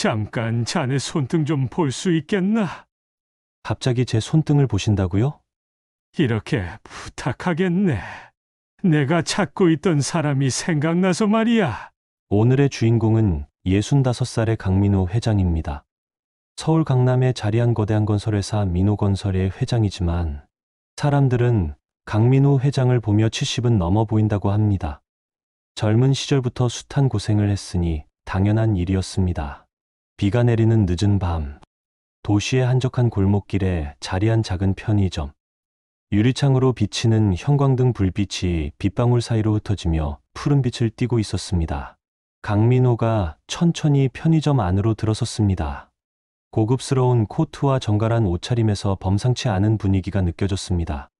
잠깐 자네 손등 좀 볼 수 있겠나? 갑자기 제 손등을 보신다고요? 이렇게 부탁하겠네. 내가 찾고 있던 사람이 생각나서 말이야. 오늘의 주인공은 65살의 강민호 회장입니다. 서울 강남에 자리한 거대한 건설회사 민호건설의 회장이지만 사람들은 강민호 회장을 보며 70은 넘어 보인다고 합니다. 젊은 시절부터 숱한 고생을 했으니 당연한 일이었습니다. 비가 내리는 늦은 밤, 도시의 한적한 골목길에 자리한 작은 편의점. 유리창으로 비치는 형광등 불빛이 빗방울 사이로 흩어지며 푸른 빛을 띠고 있었습니다. 강민호가 천천히 편의점 안으로 들어섰습니다. 고급스러운 코트와 정갈한 옷차림에서 범상치 않은 분위기가 느껴졌습니다.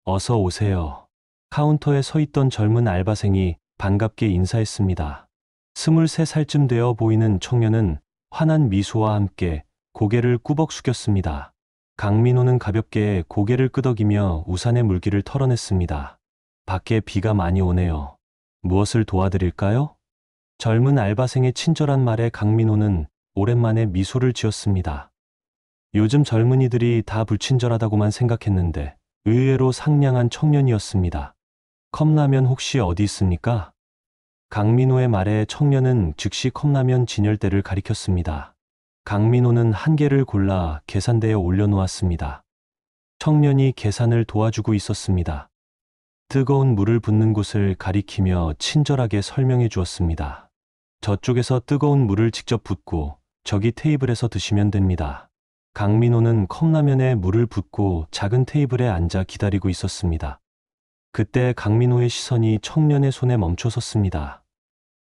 어서 오세요. 카운터에 서 있던 젊은 알바생이 반갑게 인사했습니다. 23살쯤 되어 보이는 청년은 환한 미소와 함께 고개를 꾸벅 숙였습니다. 강민호는 가볍게 고개를 끄덕이며 우산의 물기를 털어냈습니다. 밖에 비가 많이 오네요. 무엇을 도와드릴까요? 젊은 알바생의 친절한 말에 강민호는 오랜만에 미소를 지었습니다. 요즘 젊은이들이 다 불친절하다고만 생각했는데 의외로 상냥한 청년이었습니다. 컵라면 혹시 어디 있습니까? 강민호의 말에 청년은 즉시 컵라면 진열대를 가리켰습니다. 강민호는 한 개를 골라 계산대에 올려놓았습니다. 청년이 계산을 도와주고 있었습니다. 뜨거운 물을 붓는 곳을 가리키며 친절하게 설명해 주었습니다. 저쪽에서 뜨거운 물을 직접 붓고 저기 테이블에서 드시면 됩니다. 강민호는 컵라면에 물을 붓고 작은 테이블에 앉아 기다리고 있었습니다. 그때 강민호의 시선이 청년의 손에 멈춰섰습니다.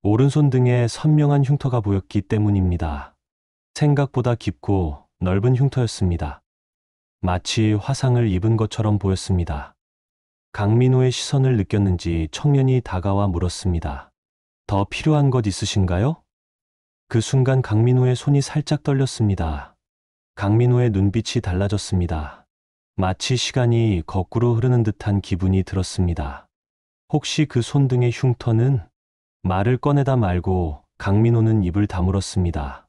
오른손 등에 선명한 흉터가 보였기 때문입니다. 생각보다 깊고 넓은 흉터였습니다. 마치 화상을 입은 것처럼 보였습니다. 강민호의 시선을 느꼈는지 청년이 다가와 물었습니다. 더 필요한 것 있으신가요? 그 순간 강민호의 손이 살짝 떨렸습니다. 강민호의 눈빛이 달라졌습니다. 마치 시간이 거꾸로 흐르는 듯한 기분이 들었습니다. 혹시 그 손등의 흉터는? 말을 꺼내다 말고 강민호는 입을 다물었습니다.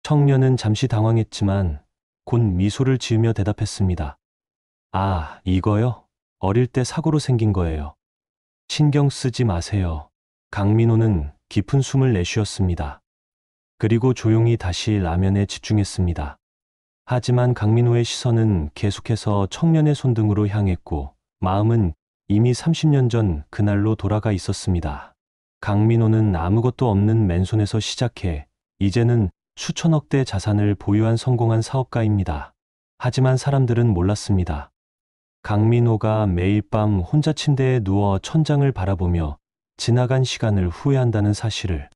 청년은 잠시 당황했지만 곧 미소를 지으며 대답했습니다. 아, 이거요? 어릴 때 사고로 생긴 거예요. 신경 쓰지 마세요. 강민호는 깊은 숨을 내쉬었습니다. 그리고 조용히 다시 라면에 집중했습니다. 하지만 강민호의 시선은 계속해서 청년의 손등으로 향했고 마음은 이미 30년 전 그날로 돌아가 있었습니다. 강민호는 아무것도 없는 맨손에서 시작해 이제는 수천억 대 자산을 보유한 성공한 사업가입니다. 하지만 사람들은 몰랐습니다. 강민호가 매일 밤 혼자 침대에 누워 천장을 바라보며 지나간 시간을 후회한다는 사실을,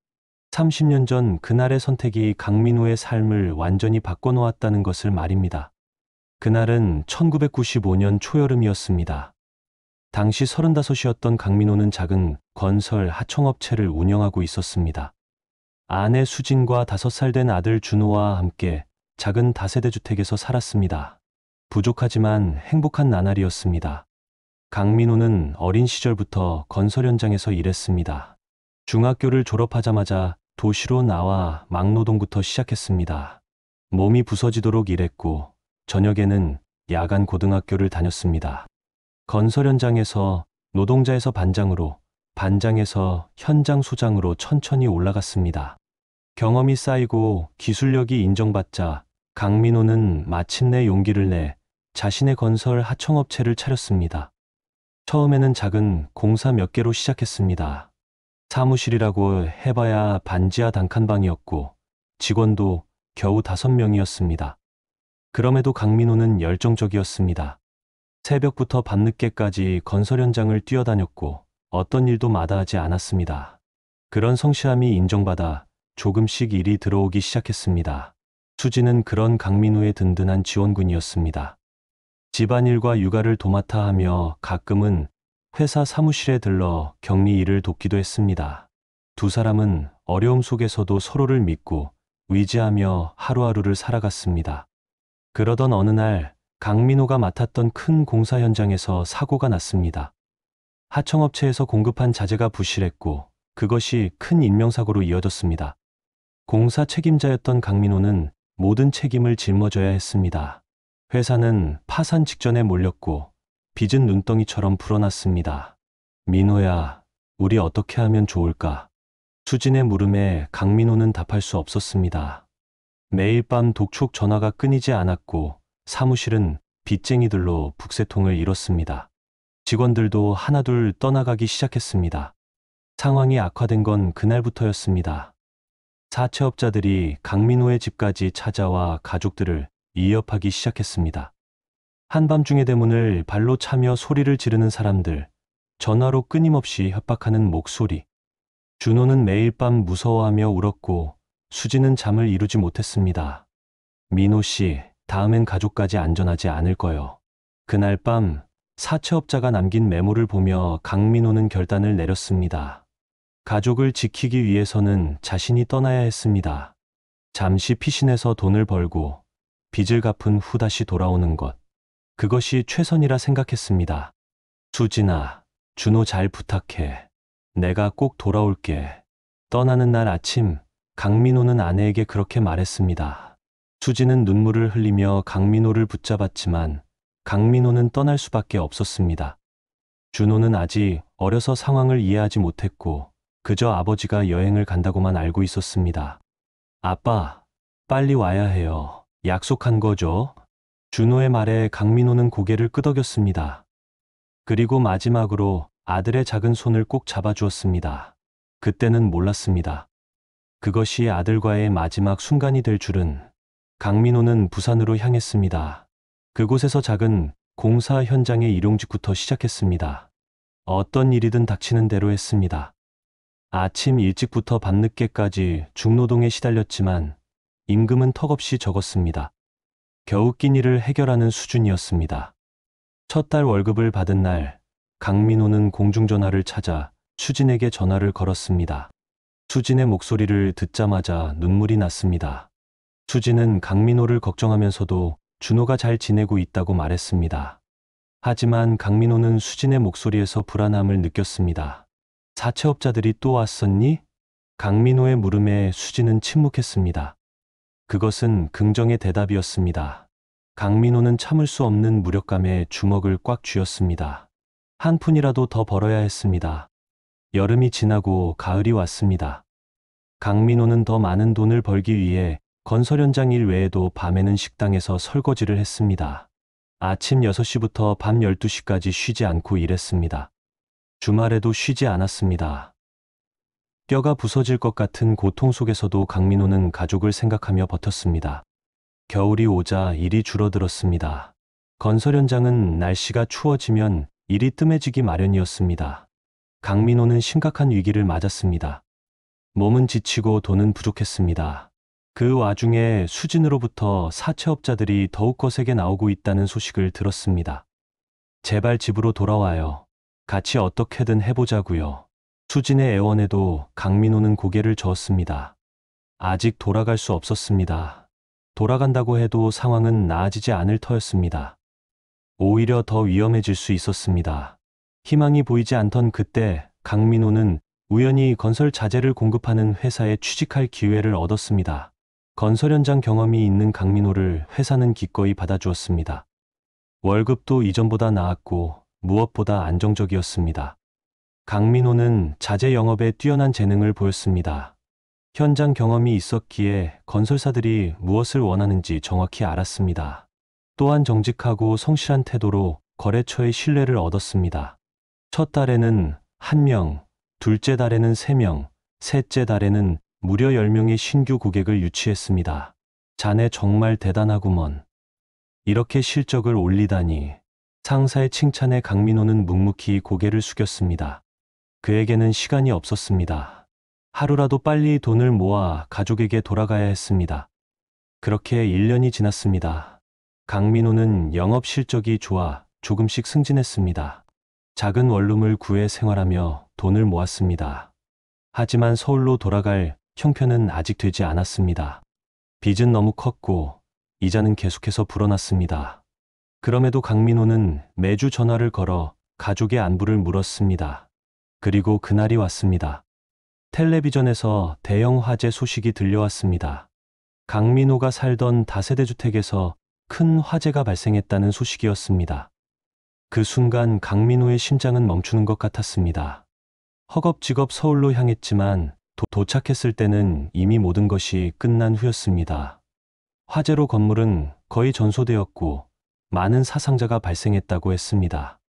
30년 전 그날의 선택이 강민호의 삶을 완전히 바꿔놓았다는 것을 말입니다. 그날은 1995년 초여름이었습니다. 당시 35이었던 강민호는 작은 건설 하청업체를 운영하고 있었습니다. 아내 수진과 5살 된 아들 준호와 함께 작은 다세대 주택에서 살았습니다. 부족하지만 행복한 나날이었습니다. 강민호는 어린 시절부터 건설 현장에서 일했습니다. 중학교를 졸업하자마자 도시로 나와 막노동부터 시작했습니다. 몸이 부서지도록 일했고 저녁에는 야간 고등학교를 다녔습니다. 건설 현장에서 노동자에서 반장으로, 반장에서 현장 소장으로 천천히 올라갔습니다. 경험이 쌓이고 기술력이 인정받자 강민호는 마침내 용기를 내 자신의 건설 하청업체를 차렸습니다. 처음에는 작은 공사 몇 개로 시작했습니다. 사무실이라고 해봐야 반지하 단칸방이었고 직원도 겨우 5명이었습니다. 그럼에도 강민호는 열정적이었습니다. 새벽부터 밤늦게까지 건설 현장을 뛰어다녔고 어떤 일도 마다하지 않았습니다. 그런 성실함이 인정받아 조금씩 일이 들어오기 시작했습니다. 수지는 그런 강민호의 든든한 지원군이었습니다. 집안일과 육아를 도맡아 하며 가끔은 회사 사무실에 들러 격리 일을 돕기도 했습니다. 두 사람은 어려움 속에서도 서로를 믿고 의지하며 하루하루를 살아갔습니다. 그러던 어느 날 강민호가 맡았던 큰 공사 현장에서 사고가 났습니다. 하청업체에서 공급한 자재가 부실했고 그것이 큰 인명사고로 이어졌습니다. 공사 책임자였던 강민호는 모든 책임을 짊어져야 했습니다. 회사는 파산 직전에 몰렸고 빚은 눈덩이처럼 불어났습니다. 민호야, 우리 어떻게 하면 좋을까? 수진의 물음에 강민호는 답할 수 없었습니다. 매일 밤 독촉 전화가 끊이지 않았고 사무실은 빚쟁이들로 북새통을 이뤘습니다. 직원들도 하나둘 떠나가기 시작했습니다. 상황이 악화된 건 그날부터였습니다. 사채업자들이 강민호의 집까지 찾아와 가족들을 위협하기 시작했습니다. 한밤중에 대문을 발로 차며 소리를 지르는 사람들, 전화로 끊임없이 협박하는 목소리. 준호는 매일 밤 무서워하며 울었고 수지는 잠을 이루지 못했습니다. 민호 씨, 다음엔 가족까지 안전하지 않을 거요. 그날 밤 사채업자가 남긴 메모를 보며 강민호는 결단을 내렸습니다. 가족을 지키기 위해서는 자신이 떠나야 했습니다. 잠시 피신해서 돈을 벌고 빚을 갚은 후 다시 돌아오는 것. 그것이 최선이라 생각했습니다. 수진아, 준호 잘 부탁해. 내가 꼭 돌아올게. 떠나는 날 아침, 강민호는 아내에게 그렇게 말했습니다. 수지는 눈물을 흘리며 강민호를 붙잡았지만 강민호는 떠날 수밖에 없었습니다. 준호는 아직 어려서 상황을 이해하지 못했고 그저 아버지가 여행을 간다고만 알고 있었습니다. 아빠, 빨리 와야 해요. 약속한 거죠? 준호의 말에 강민호는 고개를 끄덕였습니다. 그리고 마지막으로 아들의 작은 손을 꼭 잡아주었습니다. 그때는 몰랐습니다. 그것이 아들과의 마지막 순간이 될 줄은. 강민호는 부산으로 향했습니다. 그곳에서 작은 공사 현장의 일용직부터 시작했습니다. 어떤 일이든 닥치는 대로 했습니다. 아침 일찍부터 밤늦게까지 중노동에 시달렸지만 임금은 턱없이 적었습니다. 겨우 끼니를 해결하는 수준이었습니다. 첫 달 월급을 받은 날, 강민호는 공중전화를 찾아 수진에게 전화를 걸었습니다. 수진의 목소리를 듣자마자 눈물이 났습니다. 수진은 강민호를 걱정하면서도 준호가 잘 지내고 있다고 말했습니다. 하지만 강민호는 수진의 목소리에서 불안함을 느꼈습니다. 사채업자들이 또 왔었니? 강민호의 물음에 수진은 침묵했습니다. 그것은 긍정의 대답이었습니다. 강민호는 참을 수 없는 무력감에 주먹을 꽉 쥐었습니다. 한 푼이라도 더 벌어야 했습니다. 여름이 지나고 가을이 왔습니다. 강민호는 더 많은 돈을 벌기 위해 건설 현장 일 외에도 밤에는 식당에서 설거지를 했습니다. 아침 6시부터 밤 12시까지 쉬지 않고 일했습니다. 주말에도 쉬지 않았습니다. 뼈가 부서질 것 같은 고통 속에서도 강민호는 가족을 생각하며 버텼습니다. 겨울이 오자 일이 줄어들었습니다. 건설 현장은 날씨가 추워지면 일이 뜸해지기 마련이었습니다. 강민호는 심각한 위기를 맞았습니다. 몸은 지치고 돈은 부족했습니다. 그 와중에 수진으로부터 사채업자들이 더욱 거세게 나오고 있다는 소식을 들었습니다. 제발 집으로 돌아와요. 같이 어떻게든 해보자고요. 수진의 애원에도 강민호는 고개를 저었습니다. 아직 돌아갈 수 없었습니다. 돌아간다고 해도 상황은 나아지지 않을 터였습니다. 오히려 더 위험해질 수 있었습니다. 희망이 보이지 않던 그때 강민호는 우연히 건설 자재를 공급하는 회사에 취직할 기회를 얻었습니다. 건설 현장 경험이 있는 강민호를 회사는 기꺼이 받아주었습니다. 월급도 이전보다 나았고 무엇보다 안정적이었습니다. 강민호는 자재 영업에 뛰어난 재능을 보였습니다. 현장 경험이 있었기에 건설사들이 무엇을 원하는지 정확히 알았습니다. 또한 정직하고 성실한 태도로 거래처의 신뢰를 얻었습니다. 첫 달에는 1명, 둘째 달에는 3명, 셋째 달에는 무려 10명의 신규 고객을 유치했습니다. 자네 정말 대단하구먼. 이렇게 실적을 올리다니. 상사의 칭찬에 강민호는 묵묵히 고개를 숙였습니다. 그에게는 시간이 없었습니다. 하루라도 빨리 돈을 모아 가족에게 돌아가야 했습니다. 그렇게 1년이 지났습니다. 강민호는 영업 실적이 좋아 조금씩 승진했습니다. 작은 원룸을 구해 생활하며 돈을 모았습니다. 하지만 서울로 돌아갈 형편은 아직 되지 않았습니다. 빚은 너무 컸고 이자는 계속해서 불어났습니다. 그럼에도 강민호는 매주 전화를 걸어 가족의 안부를 물었습니다. 그리고 그날이 왔습니다. 텔레비전에서 대형 화재 소식이 들려왔습니다. 강민호가 살던 다세대 주택에서 큰 화재가 발생했다는 소식이었습니다. 그 순간 강민호의 심장은 멈추는 것 같았습니다. 허겁지겁 서울로 향했지만 도착했을 때는 이미 모든 것이 끝난 후였습니다. 화재로 건물은 거의 전소되었고 많은 사상자가 발생했다고 했습니다.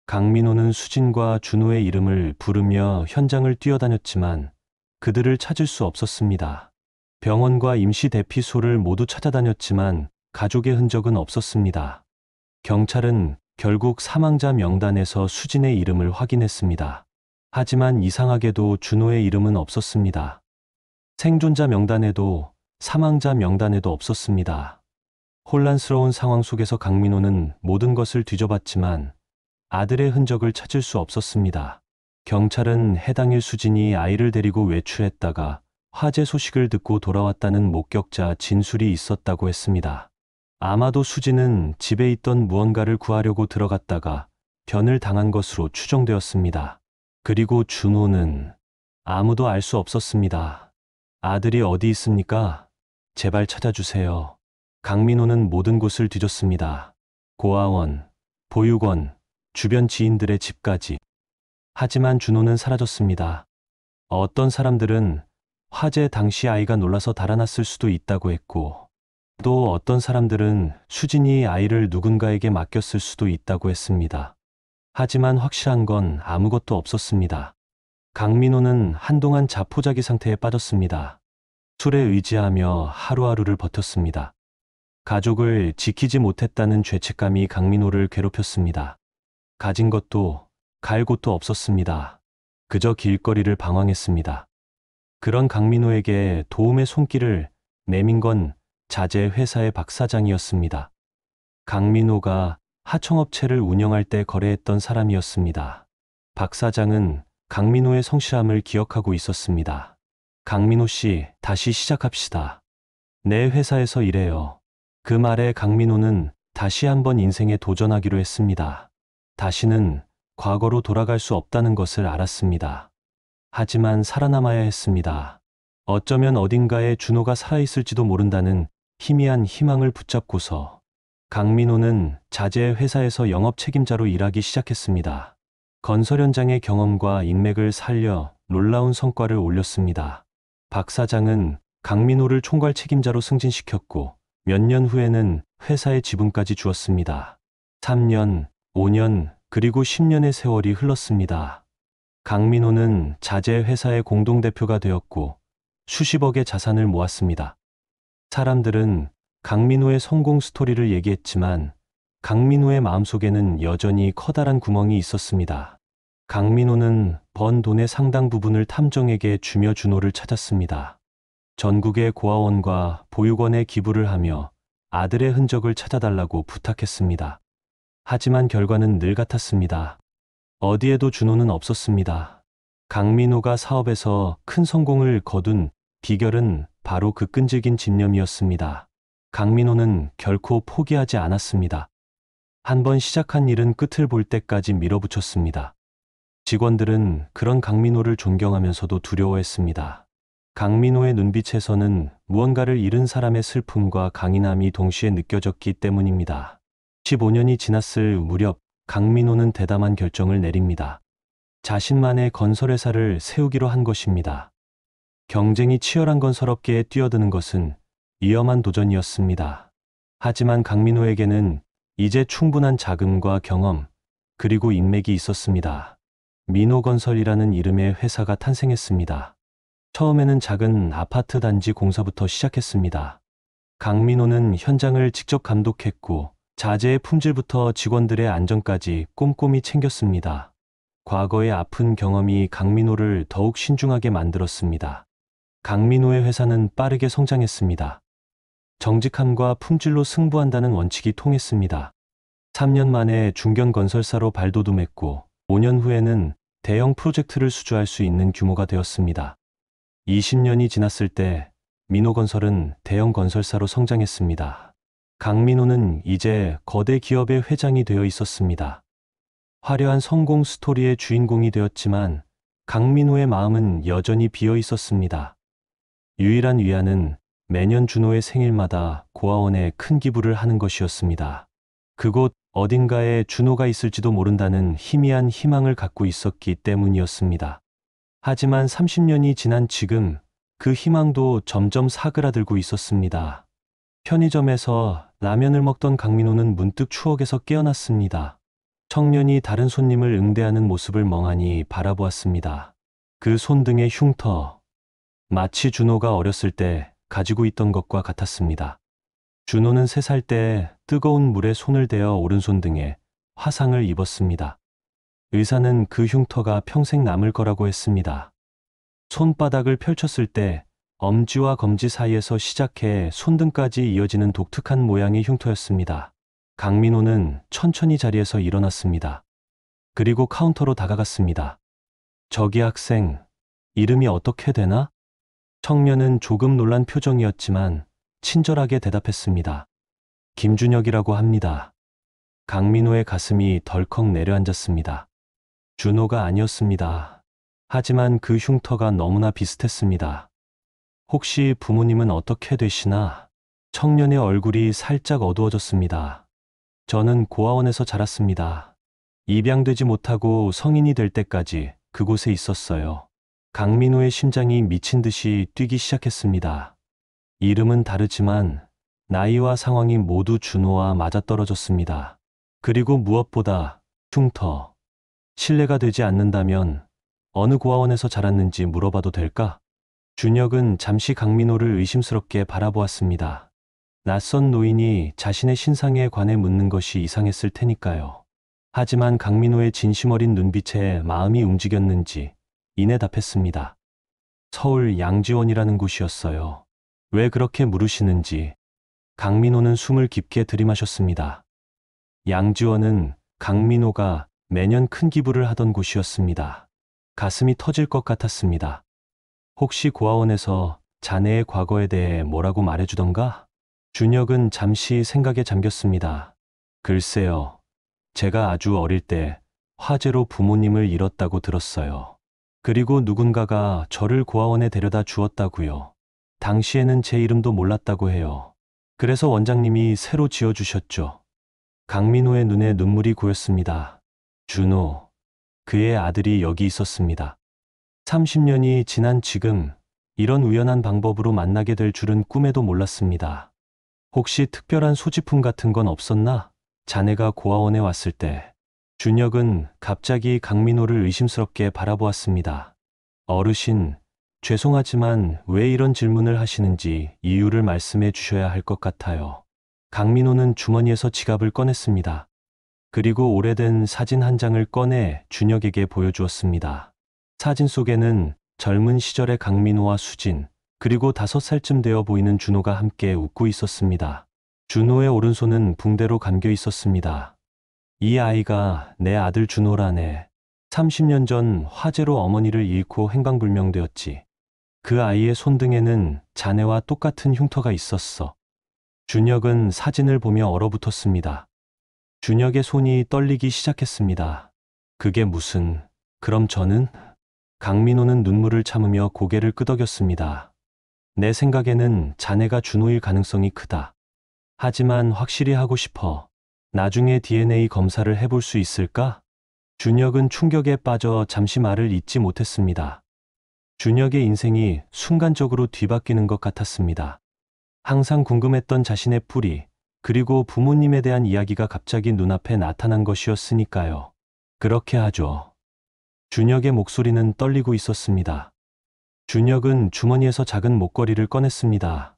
강민호는 수진과 준호의 이름을 부르며 현장을 뛰어다녔지만 그들을 찾을 수 없었습니다. 병원과 임시 대피소를 모두 찾아다녔지만 가족의 흔적은 없었습니다. 경찰은 결국 사망자 명단에서 수진의 이름을 확인했습니다. 하지만 이상하게도 준호의 이름은 없었습니다. 생존자 명단에도 사망자 명단에도 없었습니다. 혼란스러운 상황 속에서 강민호는 모든 것을 뒤져봤지만 아들의 흔적을 찾을 수 없었습니다. 경찰은 해당일 수진이 아이를 데리고 외출했다가 화재 소식을 듣고 돌아왔다는 목격자 진술이 있었다고 했습니다. 아마도 수진은 집에 있던 무언가를 구하려고 들어갔다가 변을 당한 것으로 추정되었습니다. 그리고 준호는 아무도 알 수 없었습니다. 아들이 어디 있습니까? 제발 찾아주세요. 강민호는 모든 곳을 뒤졌습니다. 고아원, 보육원, 주변 지인들의 집까지. 하지만 준호는 사라졌습니다. 어떤 사람들은 화재 당시 아이가 놀라서 달아났을 수도 있다고 했고, 또 어떤 사람들은 수진이 아이를 누군가에게 맡겼을 수도 있다고 했습니다. 하지만 확실한 건 아무것도 없었습니다. 강민호는 한동안 자포자기 상태에 빠졌습니다. 술에 의지하며 하루하루를 버텼습니다. 가족을 지키지 못했다는 죄책감이 강민호를 괴롭혔습니다. 가진 것도 갈 곳도 없었습니다. 그저 길거리를 방황했습니다. 그런 강민호에게 도움의 손길을 내민 건 자재 회사의 박 사장이었습니다. 강민호가 하청업체를 운영할 때 거래했던 사람이었습니다. 박 사장은 강민호의 성실함을 기억하고 있었습니다. 강민호 씨, 다시 시작합시다. 내 회사에서 일해요. 그 말에 강민호는 다시 한번 인생에 도전하기로 했습니다. 다시는 과거로 돌아갈 수 없다는 것을 알았습니다. 하지만 살아남아야 했습니다. 어쩌면 어딘가에 준호가 살아있을지도 모른다는 희미한 희망을 붙잡고서 강민호는 자재 회사에서 영업 책임자로 일하기 시작했습니다. 건설 현장의 경험과 인맥을 살려 놀라운 성과를 올렸습니다. 박 사장은 강민호를 총괄 책임자로 승진시켰고 몇 년 후에는 회사의 지분까지 주었습니다. 3년, 5년, 그리고 10년의 세월이 흘렀습니다. 강민호는 자재 회사의 공동대표가 되었고 수십억의 자산을 모았습니다. 사람들은 강민호의 성공 스토리를 얘기했지만 강민호의 마음속에는 여전히 커다란 구멍이 있었습니다. 강민호는 번 돈의 상당 부분을 탐정에게 주며 준호를 찾았습니다. 전국의 고아원과 보육원에 기부를 하며 아들의 흔적을 찾아달라고 부탁했습니다. 하지만 결과는 늘 같았습니다. 어디에도 준호는 없었습니다. 강민호가 사업에서 큰 성공을 거둔 비결은 바로 그 끈질긴 집념이었습니다. 강민호는 결코 포기하지 않았습니다. 한번 시작한 일은 끝을 볼 때까지 밀어붙였습니다. 직원들은 그런 강민호를 존경하면서도 두려워했습니다. 강민호의 눈빛에서는 무언가를 잃은 사람의 슬픔과 강인함이 동시에 느껴졌기 때문입니다. 15년이 지났을 무렵 강민호는 대담한 결정을 내립니다. 자신만의 건설회사를 세우기로 한 것입니다. 경쟁이 치열한 건설업계에 뛰어드는 것은 위험한 도전이었습니다. 하지만 강민호에게는 이제 충분한 자금과 경험, 그리고 인맥이 있었습니다. 민호건설이라는 이름의 회사가 탄생했습니다. 처음에는 작은 아파트 단지 공사부터 시작했습니다. 강민호는 현장을 직접 감독했고 자재의 품질부터 직원들의 안전까지 꼼꼼히 챙겼습니다. 과거의 아픈 경험이 강민호를 더욱 신중하게 만들었습니다. 강민호의 회사는 빠르게 성장했습니다. 정직함과 품질로 승부한다는 원칙이 통했습니다. 3년 만에 중견건설사로 발돋움했고 5년 후에는 대형 프로젝트를 수주할 수 있는 규모가 되었습니다. 20년이 지났을 때 민호건설은 대형 건설사로 성장했습니다. 강민호는 이제 거대 기업의 회장이 되어 있었습니다. 화려한 성공 스토리의 주인공이 되었지만 강민호의 마음은 여전히 비어 있었습니다. 유일한 위안은 매년 준호의 생일마다 고아원에 큰 기부를 하는 것이었습니다. 그곳 어딘가에 준호가 있을지도 모른다는 희미한 희망을 갖고 있었기 때문이었습니다. 하지만 30년이 지난 지금 그 희망도 점점 사그라들고 있었습니다. 편의점에서 라면을 먹던 강민호는 문득 추억에서 깨어났습니다. 청년이 다른 손님을 응대하는 모습을 멍하니 바라보았습니다. 그 손등의 흉터, 마치 준호가 어렸을 때 가지고 있던 것과 같았습니다. 준호는 3살 때 뜨거운 물에 손을 대어 오른손 등에 화상을 입었습니다. 의사는 그 흉터가 평생 남을 거라고 했습니다. 손바닥을 펼쳤을 때 엄지와 검지 사이에서 시작해 손등까지 이어지는 독특한 모양의 흉터였습니다. 강민호는 천천히 자리에서 일어났습니다. 그리고 카운터로 다가갔습니다. 저기 학생, 이름이 어떻게 되나? 청년은 조금 놀란 표정이었지만 친절하게 대답했습니다. 김준혁이라고 합니다. 강민호의 가슴이 덜컥 내려앉았습니다. 준호가 아니었습니다. 하지만 그 흉터가 너무나 비슷했습니다. 혹시 부모님은 어떻게 되시나? 청년의 얼굴이 살짝 어두워졌습니다. 저는 고아원에서 자랐습니다. 입양되지 못하고 성인이 될 때까지 그곳에 있었어요. 강민호의 심장이 미친 듯이 뛰기 시작했습니다. 이름은 다르지만 나이와 상황이 모두 준호와 맞아떨어졌습니다. 그리고 무엇보다 흉터. 실례가 되지 않는다면 어느 고아원에서 자랐는지 물어봐도 될까? 준혁은 잠시 강민호를 의심스럽게 바라보았습니다. 낯선 노인이 자신의 신상에 관해 묻는 것이 이상했을 테니까요. 하지만 강민호의 진심 어린 눈빛에 마음이 움직였는지 이내 답했습니다. 서울 양지원이라는 곳이었어요. 왜 그렇게 물으시는지. 강민호는 숨을 깊게 들이마셨습니다. 양지원은 강민호가 매년 큰 기부를 하던 곳이었습니다. 가슴이 터질 것 같았습니다. 혹시 고아원에서 자네의 과거에 대해 뭐라고 말해주던가? 준혁은 잠시 생각에 잠겼습니다. 글쎄요. 제가 아주 어릴 때 화재로 부모님을 잃었다고 들었어요. 그리고 누군가가 저를 고아원에 데려다 주었다고요. 당시에는 제 이름도 몰랐다고 해요. 그래서 원장님이 새로 지어주셨죠. 강민호의 눈에 눈물이 고였습니다. 준호, 그의 아들이 여기 있었습니다. 30년이 지난 지금 이런 우연한 방법으로 만나게 될 줄은 꿈에도 몰랐습니다. 혹시 특별한 소지품 같은 건 없었나? 자네가 고아원에 왔을 때. 준혁은 갑자기 강민호를 의심스럽게 바라보았습니다. 어르신, 죄송하지만 왜 이런 질문을 하시는지 이유를 말씀해 주셔야 할 것 같아요. 강민호는 주머니에서 지갑을 꺼냈습니다. 그리고 오래된 사진 한 장을 꺼내 준혁에게 보여주었습니다. 사진 속에는 젊은 시절의 강민호와 수진, 그리고 5살쯤 되어 보이는 준호가 함께 웃고 있었습니다. 준호의 오른손은 붕대로 감겨 있었습니다. 이 아이가 내 아들 준호라네. 30년 전 화재로 어머니를 잃고 행방불명되었지. 그 아이의 손등에는 자네와 똑같은 흉터가 있었어. 준혁은 사진을 보며 얼어붙었습니다. 준혁의 손이 떨리기 시작했습니다. 그게 무슨... 그럼 저는? 강민호는 눈물을 참으며 고개를 끄덕였습니다. 내 생각에는 자네가 준호일 가능성이 크다. 하지만 확실히 하고 싶어. 나중에 DNA 검사를 해볼 수 있을까? 준혁은 충격에 빠져 잠시 말을 잇지 못했습니다. 준혁의 인생이 순간적으로 뒤바뀌는 것 같았습니다. 항상 궁금했던 자신의 뿌리, 그리고 부모님에 대한 이야기가 갑자기 눈앞에 나타난 것이었으니까요. 그렇게 하죠. 준혁의 목소리는 떨리고 있었습니다. 준혁은 주머니에서 작은 목걸이를 꺼냈습니다.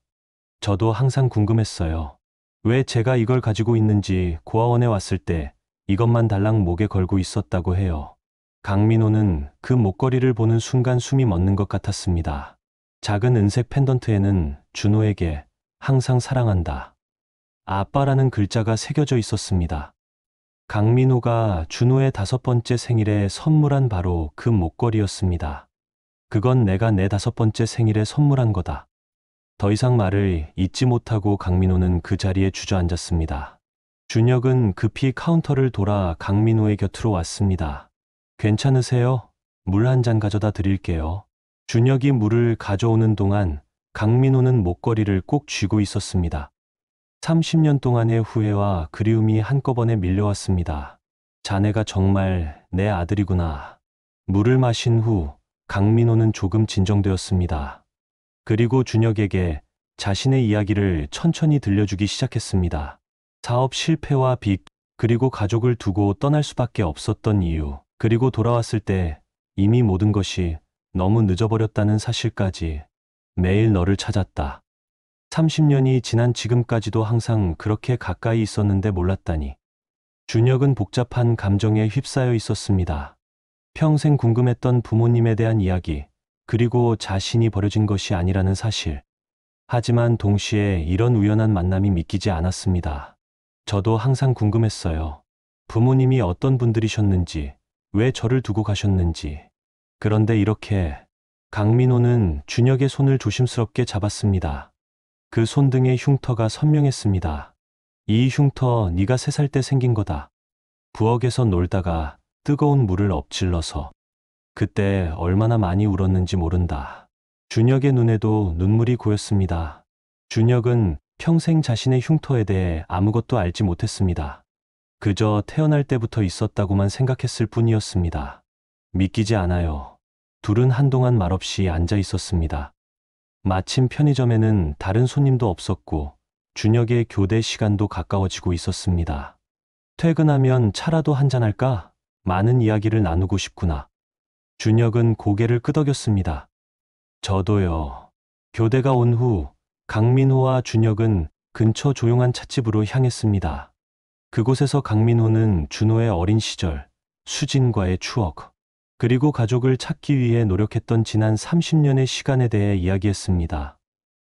저도 항상 궁금했어요. 왜 제가 이걸 가지고 있는지. 고아원에 왔을 때 이것만 달랑 목에 걸고 있었다고 해요. 강민호는 그 목걸이를 보는 순간 숨이 멎는 것 같았습니다. 작은 은색 펜던트에는 준호에게 항상 사랑한다. 아빠라는 글자가 새겨져 있었습니다. 강민호가 준호의 5번째 생일에 선물한 바로 그 목걸이였습니다. 그건 내가 내 5번째 생일에 선물한 거다. 더 이상 말을 잇지 못하고 강민호는 그 자리에 주저앉았습니다. 준혁은 급히 카운터를 돌아 강민호의 곁으로 왔습니다. 괜찮으세요? 물 한 잔 가져다 드릴게요. 준혁이 물을 가져오는 동안 강민호는 목걸이를 꼭 쥐고 있었습니다. 30년 동안의 후회와 그리움이 한꺼번에 밀려왔습니다. 자네가 정말 내 아들이구나. 물을 마신 후 강민호는 조금 진정되었습니다. 그리고 준혁에게 자신의 이야기를 천천히 들려주기 시작했습니다. 사업 실패와 빚, 그리고 가족을 두고 떠날 수밖에 없었던 이유, 그리고 돌아왔을 때 이미 모든 것이 너무 늦어버렸다는 사실까지. 매일 너를 찾았다. 30년이 지난 지금까지도 항상 그렇게 가까이 있었는데 몰랐다니. 준혁은 복잡한 감정에 휩싸여 있었습니다. 평생 궁금했던 부모님에 대한 이야기, 그리고 자신이 버려진 것이 아니라는 사실. 하지만 동시에 이런 우연한 만남이 믿기지 않았습니다. 저도 항상 궁금했어요. 부모님이 어떤 분들이셨는지, 왜 저를 두고 가셨는지. 그런데 이렇게 강민호는 준혁의 손을 조심스럽게 잡았습니다. 그 손등의 흉터가 선명했습니다. 이 흉터 네가 3살 때 생긴 거다. 부엌에서 놀다가 뜨거운 물을 엎질러서. 그때 얼마나 많이 울었는지 모른다. 준혁의 눈에도 눈물이 고였습니다. 준혁은 평생 자신의 흉터에 대해 아무것도 알지 못했습니다. 그저 태어날 때부터 있었다고만 생각했을 뿐이었습니다. 믿기지 않아요. 둘은 한동안 말없이 앉아 있었습니다. 마침 편의점에는 다른 손님도 없었고 준혁의 교대 시간도 가까워지고 있었습니다. 퇴근하면 차라도 한잔할까? 많은 이야기를 나누고 싶구나. 준혁은 고개를 끄덕였습니다. 저도요. 교대가 온 후 강민호와 준혁은 근처 조용한 찻집으로 향했습니다. 그곳에서 강민호는 준호의 어린 시절, 수진과의 추억, 그리고 가족을 찾기 위해 노력했던 지난 30년의 시간에 대해 이야기했습니다.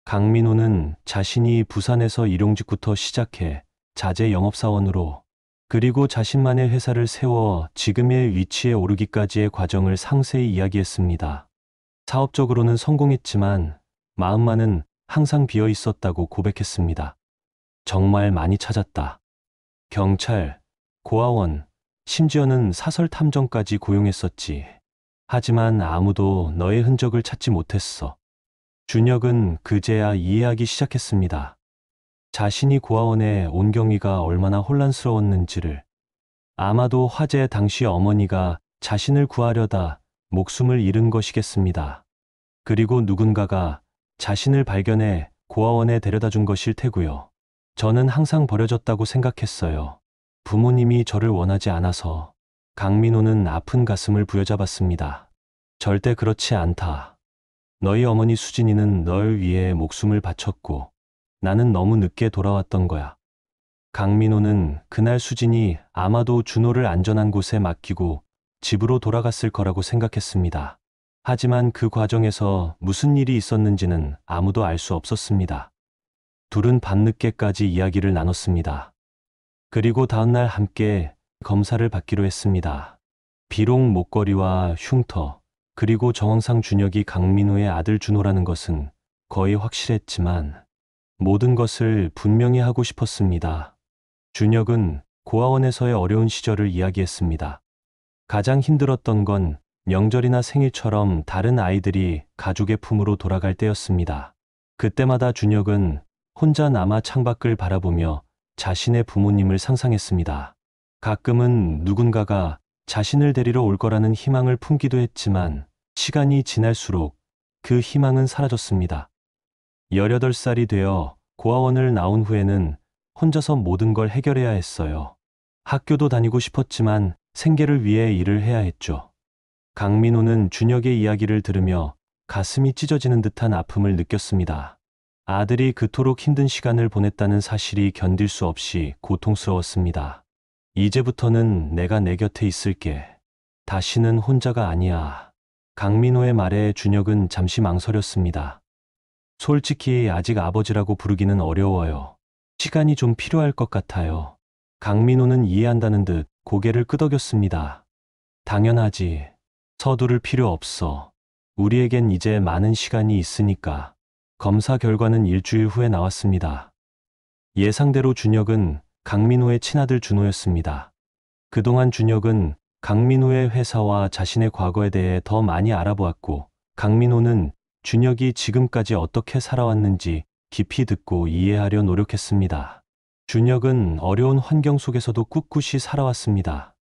강민호는 자신이 부산에서 일용직부터 시작해 자재 영업사원으로, 그리고 자신만의 회사를 세워 지금의 위치에 오르기까지의 과정을 상세히 이야기했습니다. 사업적으로는 성공했지만 마음만은 항상 비어 있었다고 고백했습니다. 정말 많이 찾았다. 경찰, 고아원, 심지어는 사설 탐정까지 고용했었지. 하지만 아무도 너의 흔적을 찾지 못했어. 준혁은 그제야 이해하기 시작했습니다. 자신이 고아원에 온 경위가 얼마나 혼란스러웠는지를. 아마도 화재 당시 어머니가 자신을 구하려다 목숨을 잃은 것이겠습니다. 그리고 누군가가 자신을 발견해 고아원에 데려다 준 것일 테고요. 저는 항상 버려졌다고 생각했어요. 부모님이 저를 원하지 않아서. 강민호는 아픈 가슴을 부여잡았습니다. 절대 그렇지 않다. 너희 어머니 수진이는 널 위해 목숨을 바쳤고 나는 너무 늦게 돌아왔던 거야. 강민호는 그날 수진이 아마도 준호를 안전한 곳에 맡기고 집으로 돌아갔을 거라고 생각했습니다. 하지만 그 과정에서 무슨 일이 있었는지는 아무도 알 수 없었습니다. 둘은 밤늦게까지 이야기를 나눴습니다. 그리고 다음날 함께 검사를 받기로 했습니다. 비록 목걸이와 흉터, 그리고 정황상 준혁이 강민호의 아들 준호라는 것은 거의 확실했지만 모든 것을 분명히 하고 싶었습니다. 준혁은 고아원에서의 어려운 시절을 이야기했습니다. 가장 힘들었던 건 명절이나 생일처럼 다른 아이들이 가족의 품으로 돌아갈 때였습니다. 그때마다 준혁은 혼자 남아 창밖을 바라보며 자신의 부모님을 상상했습니다. 가끔은 누군가가 자신을 데리러 올 거라는 희망을 품기도 했지만 시간이 지날수록 그 희망은 사라졌습니다. 18살이 되어 고아원을 나온 후에는 혼자서 모든 걸 해결해야 했어요. 학교도 다니고 싶었지만 생계를 위해 일을 해야 했죠. 강민호는 준혁의 이야기를 들으며 가슴이 찢어지는 듯한 아픔을 느꼈습니다. 아들이 그토록 힘든 시간을 보냈다는 사실이 견딜 수 없이 고통스러웠습니다. 이제부터는 내가 내 곁에 있을게. 다시는 혼자가 아니야. 강민호의 말에 준혁은 잠시 망설였습니다. 솔직히 아직 아버지라고 부르기는 어려워요. 시간이 좀 필요할 것 같아요. 강민호는 이해한다는 듯 고개를 끄덕였습니다. 당연하지. 서두를 필요 없어. 우리에겐 이제 많은 시간이 있으니까. 검사 결과는 일주일 후에 나왔습니다. 예상대로 준혁은 강민호의 친아들 준호였습니다. 그동안 준혁은 강민호의 회사와 자신의 과거에 대해 더 많이 알아보았고, 강민호는 준혁이 지금까지 어떻게 살아왔는지 깊이 듣고 이해하려 노력했습니다. 준혁은 어려운 환경 속에서도 꿋꿋이 살아왔습니다.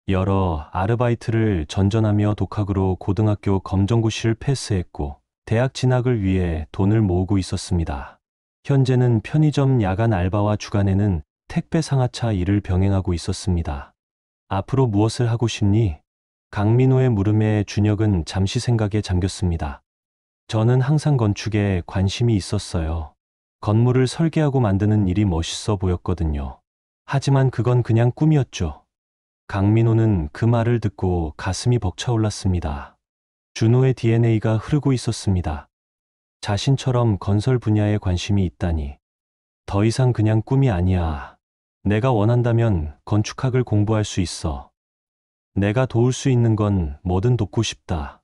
여러 아르바이트를 전전하며 독학으로 고등학교 검정고시를 패스했고, 대학 진학을 위해 돈을 모으고 있었습니다. 현재는 편의점 야간 알바와 주간에는 택배 상하차 일을 병행하고 있었습니다. 앞으로 무엇을 하고 싶니? 강민호의 물음에 준혁은 잠시 생각에 잠겼습니다. 저는 항상 건축에 관심이 있었어요. 건물을 설계하고 만드는 일이 멋있어 보였거든요. 하지만 그건 그냥 꿈이었죠. 강민호는 그 말을 듣고 가슴이 벅차올랐습니다. 준호의 DNA가 흐르고 있었습니다. 자신처럼 건설 분야에 관심이 있다니. 더 이상 그냥 꿈이 아니야. 내가 원한다면 건축학을 공부할 수 있어. 내가 도울 수 있는 건 뭐든 돕고 싶다.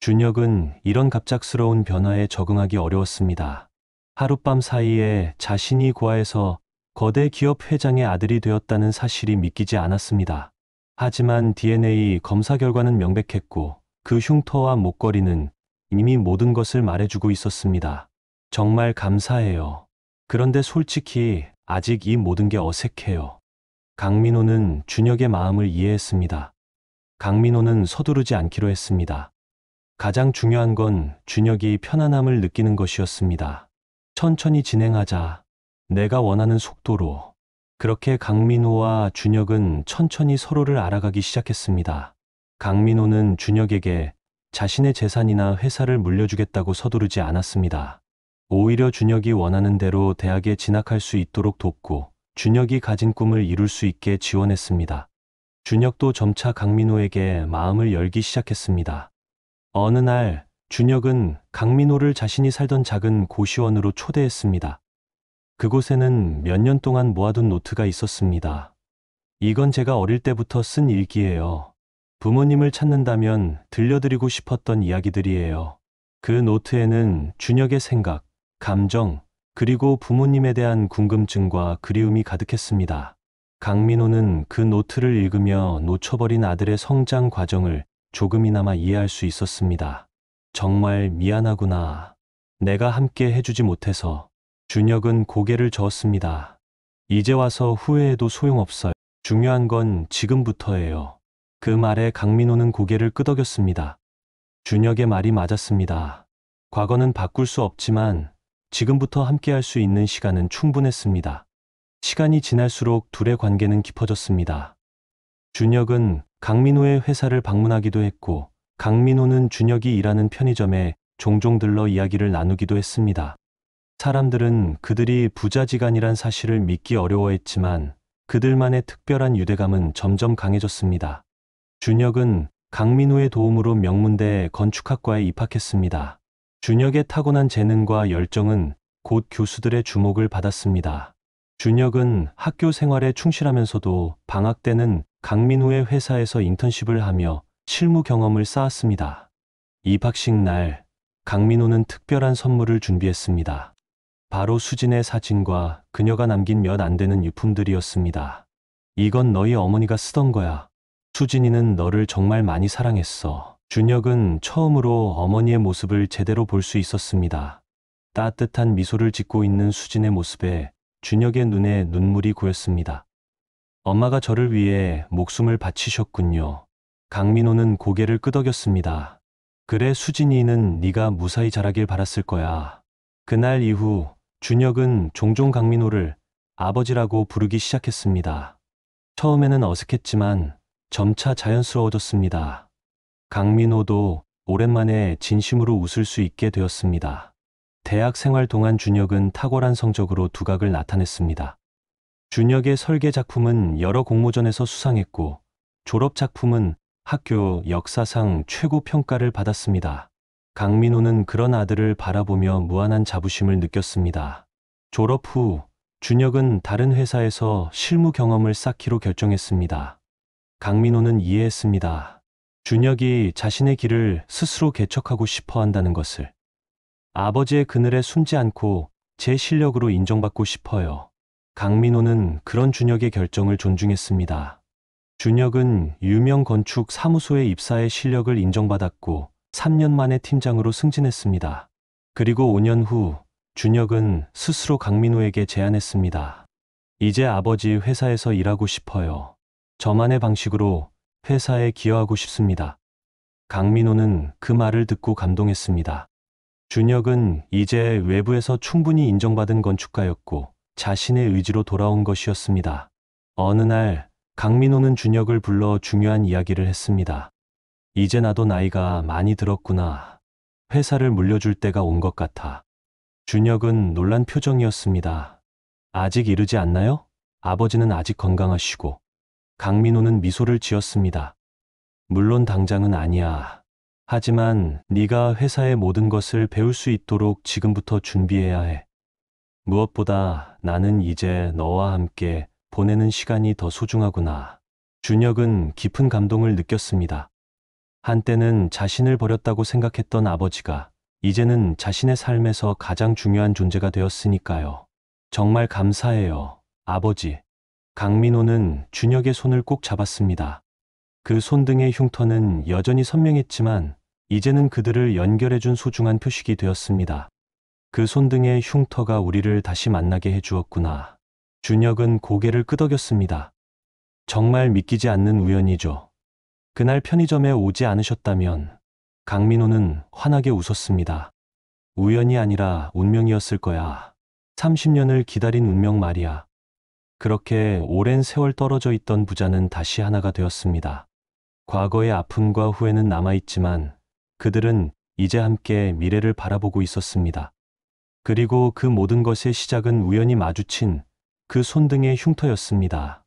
준혁은 이런 갑작스러운 변화에 적응하기 어려웠습니다. 하룻밤 사이에 자신이 고아에서 거대 기업 회장의 아들이 되었다는 사실이 믿기지 않았습니다. 하지만 DNA 검사 결과는 명백했고 그 흉터와 목걸이는 이미 모든 것을 말해주고 있었습니다. 정말 감사해요. 그런데 솔직히 아직 이 모든 게 어색해요. 강민호는 준혁의 마음을 이해했습니다. 강민호는 서두르지 않기로 했습니다. 가장 중요한 건 준혁이 편안함을 느끼는 것이었습니다. 천천히 진행하자. 내가 원하는 속도로. 그렇게 강민호와 준혁은 천천히 서로를 알아가기 시작했습니다. 강민호는 준혁에게 자신의 재산이나 회사를 물려주겠다고 서두르지 않았습니다. 오히려 준혁이 원하는 대로 대학에 진학할 수 있도록 돕고 준혁이 가진 꿈을 이룰 수 있게 지원했습니다. 준혁도 점차 강민호에게 마음을 열기 시작했습니다. 어느 날 준혁은 강민호를 자신이 살던 작은 고시원으로 초대했습니다. 그곳에는 몇 년 동안 모아둔 노트가 있었습니다. 이건 제가 어릴 때부터 쓴 일기예요. 부모님을 찾는다면 들려드리고 싶었던 이야기들이에요. 그 노트에는 준혁의 생각, 감정, 그리고 부모님에 대한 궁금증과 그리움이 가득했습니다. 강민호는 그 노트를 읽으며 놓쳐버린 아들의 성장 과정을 조금이나마 이해할 수 있었습니다. 정말 미안하구나. 내가 함께 해주지 못해서. 준혁은 고개를 저었습니다. 이제 와서 후회해도 소용없어요. 중요한 건 지금부터예요. 그 말에 강민호는 고개를 끄덕였습니다. 준혁의 말이 맞았습니다. 과거는 바꿀 수 없지만 지금부터 함께할 수 있는 시간은 충분했습니다. 시간이 지날수록 둘의 관계는 깊어졌습니다. 준혁은 강민호의 회사를 방문하기도 했고 강민호는 준혁이 일하는 편의점에 종종 들러 이야기를 나누기도 했습니다. 사람들은 그들이 부자지간이란 사실을 믿기 어려워했지만 그들만의 특별한 유대감은 점점 강해졌습니다. 준혁은 강민호의 도움으로 명문대 건축학과에 입학했습니다. 준혁의 타고난 재능과 열정은 곧 교수들의 주목을 받았습니다. 준혁은 학교 생활에 충실하면서도 방학 때는 강민호의 회사에서 인턴십을 하며 실무 경험을 쌓았습니다. 입학식 날, 강민호는 특별한 선물을 준비했습니다. 바로 수진의 사진과 그녀가 남긴 몇 안 되는 유품들이었습니다. 이건 너희 어머니가 쓰던 거야. 수진이는 너를 정말 많이 사랑했어. 준혁은 처음으로 어머니의 모습을 제대로 볼 수 있었습니다. 따뜻한 미소를 짓고 있는 수진의 모습에 준혁의 눈에 눈물이 고였습니다. 엄마가 저를 위해 목숨을 바치셨군요. 강민호는 고개를 끄덕였습니다. 그래, 수진이는 네가 무사히 자라길 바랐을 거야. 그날 이후 준혁은 종종 강민호를 아버지라고 부르기 시작했습니다. 처음에는 어색했지만 점차 자연스러워졌습니다. 강민호도 오랜만에 진심으로 웃을 수 있게 되었습니다. 대학 생활 동안 준혁은 탁월한 성적으로 두각을 나타냈습니다. 준혁의 설계 작품은 여러 공모전에서 수상했고 졸업 작품은 학교 역사상 최고 평가를 받았습니다. 강민호는 그런 아들을 바라보며 무한한 자부심을 느꼈습니다. 졸업 후 준혁은 다른 회사에서 실무 경험을 쌓기로 결정했습니다. 강민호는 이해했습니다. 준혁이 자신의 길을 스스로 개척하고 싶어 한다는 것을. 아버지의 그늘에 숨지 않고 제 실력으로 인정받고 싶어요. 강민호는 그런 준혁의 결정을 존중했습니다. 준혁은 유명 건축 사무소에 입사해 실력을 인정받았고 3년 만에 팀장으로 승진했습니다. 그리고 5년 후 준혁은 스스로 강민호에게 제안했습니다. 이제 아버지 회사에서 일하고 싶어요. 저만의 방식으로 회사에 기여하고 싶습니다. 강민호는 그 말을 듣고 감동했습니다. 준혁은 이제 외부에서 충분히 인정받은 건축가였고 자신의 의지로 돌아온 것이었습니다. 어느 날 강민호는 준혁을 불러 중요한 이야기를 했습니다. 이제 나도 나이가 많이 들었구나. 회사를 물려줄 때가 온 것 같아. 준혁은 놀란 표정이었습니다. 아직 이르지 않나요? 아버지는 아직 건강하시고. 강민호는 미소를 지었습니다. 물론 당장은 아니야. 하지만 네가 회사의 모든 것을 배울 수 있도록 지금부터 준비해야 해. 무엇보다 나는 이제 너와 함께 보내는 시간이 더 소중하구나. 준혁은 깊은 감동을 느꼈습니다. 한때는 자신을 버렸다고 생각했던 아버지가 이제는 자신의 삶에서 가장 중요한 존재가 되었으니까요. 정말 감사해요, 아버지. 강민호는 준혁의 손을 꼭 잡았습니다. 그 손등의 흉터는 여전히 선명했지만 이제는 그들을 연결해준 소중한 표식이 되었습니다. 그 손등의 흉터가 우리를 다시 만나게 해주었구나. 준혁은 고개를 끄덕였습니다. 정말 믿기지 않는 우연이죠. 그날 편의점에 오지 않으셨다면 강민호는 환하게 웃었습니다. 우연이 아니라 운명이었을 거야. 30년을 기다린 운명 말이야. 그렇게 오랜 세월 떨어져 있던 부자는 다시 하나가 되었습니다. 과거의 아픔과 후회는 남아있지만 그들은 이제 함께 미래를 바라보고 있었습니다. 그리고 그 모든 것의 시작은 우연히 마주친 그 손등의 흉터였습니다.